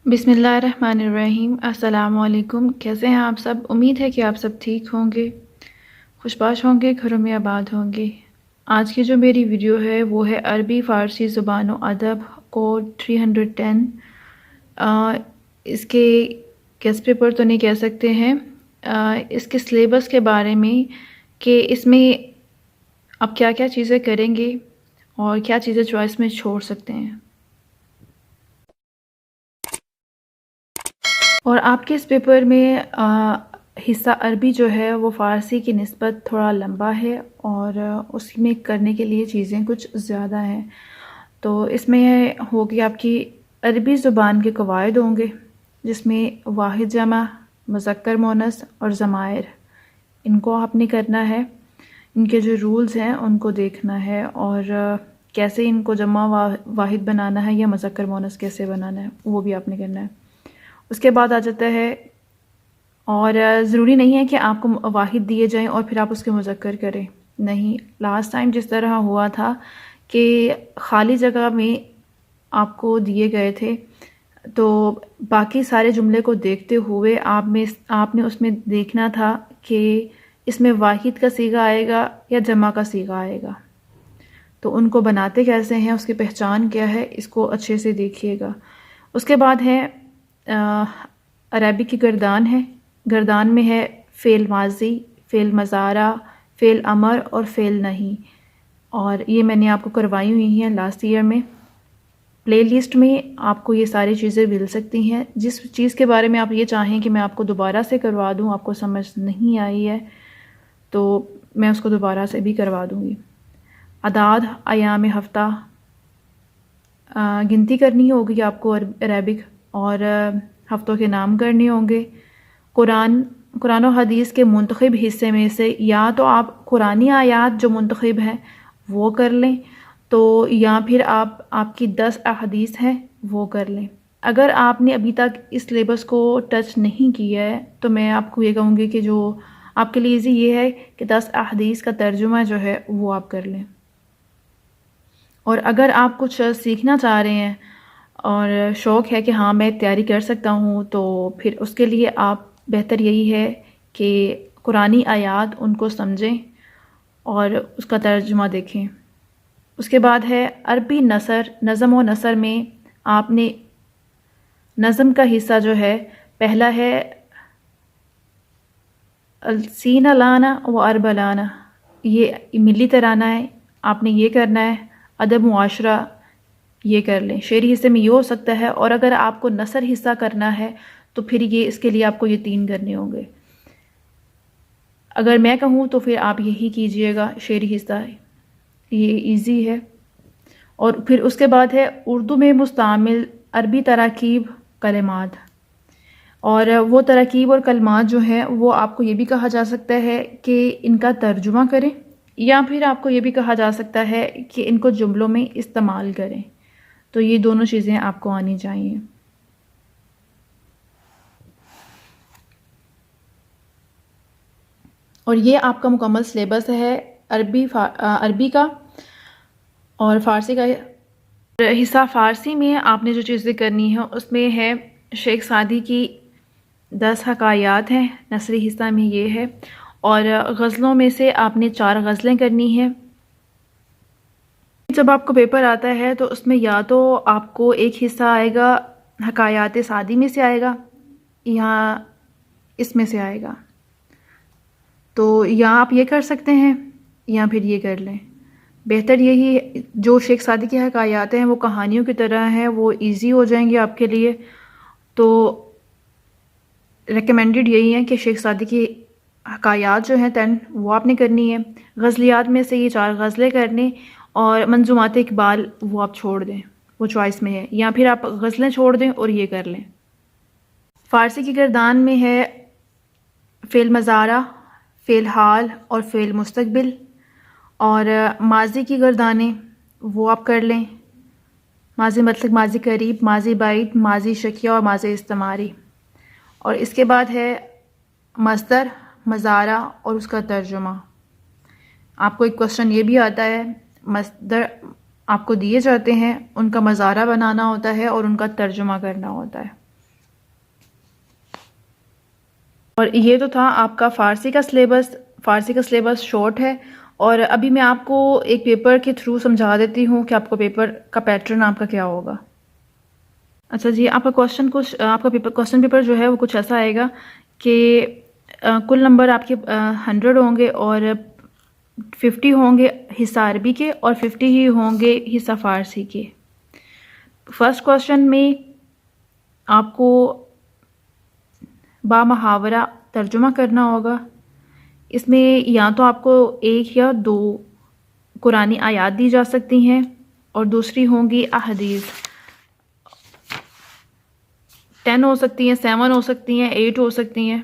बिस्मिल्लाहिर्रहमानिर्रहीम। अस्सलाम वालेकुम। कैसे हैं आप सब? उम्मीद है कि आप सब ठीक होंगे, खुशबाश होंगे, घरों में आबाद होंगे। आज की जो मेरी वीडियो है वो है अरबी फ़ारसी ज़ुबान व अदब कोड 310। अ, इसके गेस्ट पेपर तो नहीं कह सकते हैं, इसके सिलेबस के बारे में कि इसमें आप क्या क्या चीज़ें करेंगे और क्या चीज़ें चॉइस में छोड़ सकते हैं। और आपके इस पेपर में हिस्सा अरबी जो है वो फ़ारसी की निस्बत थोड़ा लंबा है और उसमें करने के लिए चीज़ें कुछ ज़्यादा हैं। तो इसमें होगी आपकी अरबी ज़ुबान के कवायद होंगे, जिसमें वाहिद जमा, मुज़क्कर मोनस और ज़मायर, इनको आपने करना है। इनके जो रूल्स हैं उनको देखना है और कैसे इनको जमा वाहिद बनाना है या मुज़क्कर मोनस कैसे बनाना है वो भी आपने करना है। उसके बाद आ जाता है, और ज़रूरी नहीं है कि आपको वाहिद दिए जाएं और फिर आप उसके मुज़क्कर करें, नहीं। लास्ट टाइम जिस तरह हुआ था कि खाली जगह में आपको दिए गए थे, तो बाकी सारे जुमले को देखते हुए आपने उसमें देखना था कि इसमें वाहिद का सीगा आएगा या जमा का सीगा आएगा। तो उनको बनाते कैसे हैं, उसकी पहचान क्या है, इसको अच्छे से देखिएगा। उसके बाद है अरबी की गर्दान है। गर्दान में है फ़ेल माजी, फ़ेल मज़ारा, फ़ेल अमर और फ़ेल नहीं, और ये मैंने आपको करवाई हुई हैं लास्ट ईयर में। प्ले लिस्ट में आपको ये सारी चीज़ें मिल सकती हैं। जिस चीज़ के बारे में आप ये चाहें कि मैं आपको दोबारा से करवा दूँ, आपको समझ नहीं आई है तो मैं उसको दोबारा से भी करवा दूँगी। अदाद, अयाम हफ्ता, गिनती करनी होगी आपको अरबिक, और हफ्तों के नाम करने होंगे। कुरान और हदीस के मुंतखब हिस्से में से या तो आप कुरानी आयात जो मुंतखब हैं वो कर लें, तो या फिर आपकी 10 अहदीस हैं वो कर लें। अगर आपने अभी तक इस सिलेबस को टच नहीं किया है तो मैं आपको ये कहूँगी कि जो आपके लिए ईजी ये है कि 10 अहदीस का तर्जुमा जो है वो आप कर लें। और अगर आप कुछ सीखना चाह रहे हैं और शौक़ है कि हाँ मैं तैयारी कर सकता हूँ, तो फिर उसके लिए आप बेहतर यही है कि कुरानी आयात उनको समझें और उसका तर्जुमा देखें। उसके बाद है अरबी नसर, नज़म व नसर में आपने नज़म का हिस्सा जो है, पहला है सीना लाना व अरबलाना, ये मिली तराना है, आपने ये करना है। अदब मुआशरा ये कर लें। शेरी हिस्से में ये हो सकता है, और अगर आपको नसर हिस्सा करना है तो फिर ये इसके लिए आपको ये 3 करने होंगे। अगर मैं कहूँ तो फिर आप यही कीजिएगा, शेरी हिस्सा ये इजी है। और फिर उसके बाद है उर्दू में मुस्तामिल अरबी तराकीब कलिमात, और वो तराकीब और कलिमात जो है वो आपको ये भी कहा जा सकता है कि इनका तर्जुमा करें, या फिर आपको ये भी कहा जा सकता है कि इनको जुमलों में इस्तेमाल करें। तो ये दोनों चीज़ें आपको आनी चाहिए। और ये आपका मुकम्मल सिलेबस है अरबी का और फ़ारसी का हिस्सा। फ़ारसी में आपने जो चीज़ें करनी है उसमें है शेख सादी की 10 हकायात हैं, नसरी हिस्सा में ये है। और गज़लों में से आपने 4 गज़लें करनी हैं। जब आपको पेपर आता है तो उसमें या तो आपको एक हिस्सा आएगा हकायात सादी में से आएगा, या इसमें से आएगा। तो या आप ये कर सकते हैं या फिर ये कर लें। बेहतर यही, जो शेख सादी की हकायात हैं वो कहानियों की तरह हैं, वो इजी हो जाएंगी आपके लिए। तो रिकमेंडेड यही है कि शेख सादी की हकायात जो हैं 10 वो आपने करनी है। गज़लियात में से ये 4 गज़लें करने, और मंजूमात इकबाल वो आप छोड़ दें, वो चॉइस में है, या फिर आप गज़लें छोड़ दें और ये कर लें। फ़ारसी की गर्दान में है फ़ेल मज़ारा, फ़ेल हाल और फ़ेल मुस्तक़बिल। और माजी की गर्दानें वो आप कर लें, माजी मतलब माजी करीब, माजी बाइद, माजी शकिया और माजी इस्तेमारी। और इसके बाद है मस्दर, मज़ारा और उसका तर्जुमा। आपको एक क्वेश्चन ये भी आता है, मस्दर आपको दिए जाते हैं, उनका मज़ारा बनाना होता है और उनका तर्जुमा करना होता है। اور یہ تو تھا آپ کا فارسی کا سلیبس. فارسی کا سلیبس شارٹ ہے، اور ابھی میں آپ کو ایک پیپر کے تھرو سمجھا دیتی ہوں کہ آپ کو پیپر کا پیٹرن آپ کا کیا ہوگا. اچھا جی، آپ کا کوشچن پیپر جو ہے وہ کچھ ایسا آئے گا کہ کل نمبر آپ کے 100 ہوں گے، اور 50 ہوں گے حصہ عربی کے، اور 50 ہی ہوں گے حصہ فارسی کے. فرسٹ کوشچن میں آپ کو با محاورہ ترجمہ کرنا ہوگا. اس میں یا تو آپ کو 1 یا 2 قرآنی آیات دی جا سکتی ہیں، اور دوسری ہوں گی احادیث. 10 ہو سکتی ہیں، 7 ہو سکتی ہیں، 8 ہو سکتی ہیں،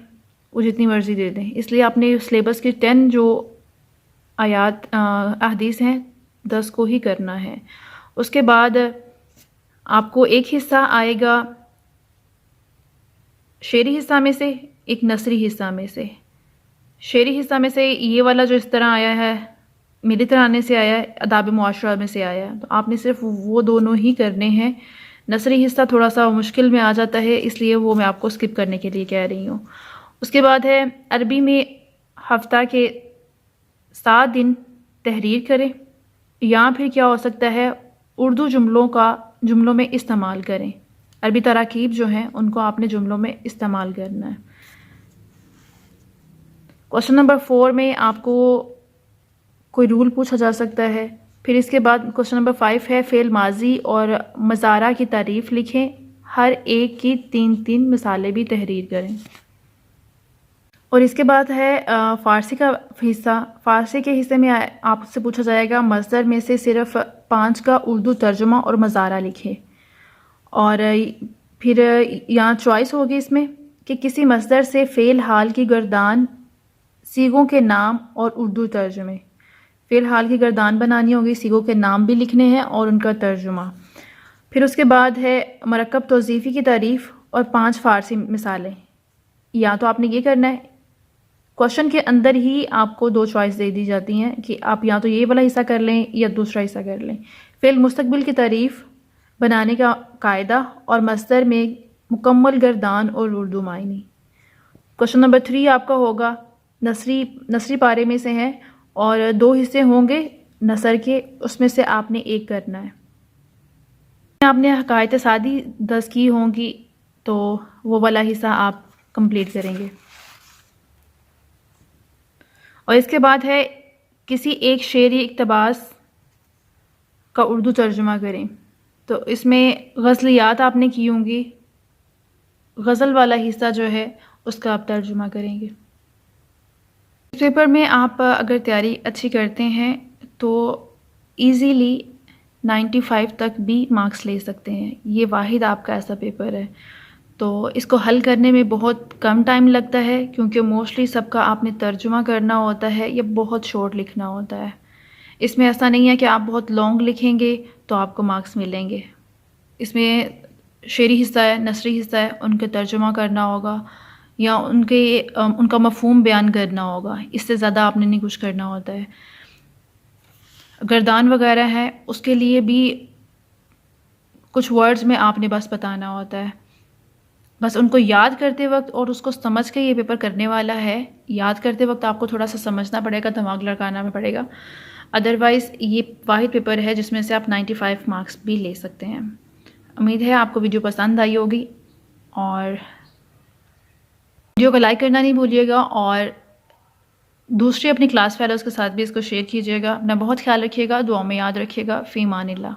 وہ جتنی مرضی دے دیں. اس لیے آپ نے سلیبس کی 10 جو آیات احادیث ہیں 10 کو ہی کرنا ہے. اس کے بعد آپ کو ایک حصہ آئے گا شعری حصہ میں سے، ایک نثری حصہ میں سے. شعری حصہ میں سے یہ والا جو اس طرح آیا ہے، میری طرح آنے سے آیا ہے، آداب معاشرہ میں سے آیا ہے، تو آپ نے صرف وہ دونوں ہی کرنے ہیں. نثری حصہ تھوڑا سا مشکل میں آ جاتا ہے، اس لیے وہ میں آپ کو سکپ کرنے کے لیے کہہ رہی ہوں. اس کے بعد ہے عربی میں ہفتہ کے 7 دن تحریر کریں، یا پھر کیا ہو سکتا ہے اردو جملوں میں استعمال کریں. عربی تراکیب جو ہیں ان کو آپ نے جملوں میں استعمال کرنا ہے. کوشچن نمبر 4 میں آپ کو کوئی رول پوچھا جا سکتا ہے. پھر اس کے بعد کوشچن نمبر 5 ہے فعل ماضی اور مضارع کی تعریف لکھیں، ہر ایک کی 3 مثالیں بھی تحریر کریں. اور اس کے بعد ہے فارسی کا حصہ. فارسی کے حصے میں آپ سے پوچھا جائے گا مصدر میں سے صرف 5 کا اردو ترجمہ اور مضارع لکھیں. اور پھر یہاں چوائس ہوگی اس میں کہ کسی مصدر سے فعل حال کی گردان، صیغوں کے نام اور اردو ترجمے. فعل حال کی گردان بنانی ہوگی، صیغوں کے نام بھی لکھنے ہیں اور ان کا ترجمہ. پھر اس کے بعد ہے مرکب توصیفی کی تعریف اور 5 فارسی مثالیں. یا تو آپ نے یہ کرنا ہے، کوشچن کے اندر ہی آپ کو 2 چوائس دے دی جاتی ہیں کہ آپ یا تو یہ والا حصہ کر لیں یا دوسرا حصہ کر لیں. فعل مستقبل کی تعریف بنانے کا قاعدہ، اور مصدر میں مکمل گردان اور اردو معنی. کوشچن نمبر 3 آپ کا ہوگا نثری پارے میں سے ہیں، اور 2 حصے ہوں گے نثر کے، اس میں سے آپ نے ایک کرنا ہے. آپ نے حکایت سعدی 10 کی ہوں گی تو وہ والا حصہ آپ کمپلیٹ کریں گے. اور اس کے بعد ہے کسی ایک شعری اقتباس کا اردو ترجمہ کریں. تو اس میں غزلیات آپ نے کی ہوں گی، غزل والا حصہ جو ہے اس کا آپ ترجمہ کریں گے. اس پیپر میں آپ اگر تیاری اچھی کرتے ہیں تو ایزیلی 95 تک بھی مارکس لے سکتے ہیں. یہ واحد آپ کا ایسا پیپر ہے، تو اس کو حل کرنے میں بہت کم ٹائم لگتا ہے، کیونکہ موسٹلی سب کا آپ نے ترجمہ کرنا ہوتا ہے یا بہت شارٹ لکھنا ہوتا ہے. اس میں ایسا نہیں ہے کہ آپ بہت لانگ لکھیں گے تو آپ کو مارکس ملیں گے. اس میں شعری حصہ ہے، نثری حصہ ہے، ان کا ترجمہ کرنا ہوگا یا ان کا مفہوم بیان کرنا ہوگا. اس سے زیادہ آپ نے نہیں کچھ کرنا ہوتا ہے. گردان وغیرہ ہے، اس کے لیے بھی کچھ ورڈز میں آپ نے بس بتانا ہوتا ہے. بس ان کو یاد کرتے وقت اور اس کو سمجھ کے یہ پیپر کرنے والا ہے. یاد کرتے وقت آپ کو تھوڑا سا سمجھنا پڑے گا، دماغ لڑکانا میں پڑے گا. ادروائز یہ واحد پیپر ہے جس میں سے آپ 95 مارکس بھی لے سکتے ہیں. امید ہے آپ کو ویڈیو پسند آئی ہوگی، اور ویڈیو کو لائک کرنا نہیں بھولیے گا، اور دوسرے اپنی کلاس فیلوز کے ساتھ بھی اس کو شیئر کیجیے گا. اپنا بہت خیال رکھیے گا، دعاؤں میں یاد رکھیے گا. فی امان اللہ.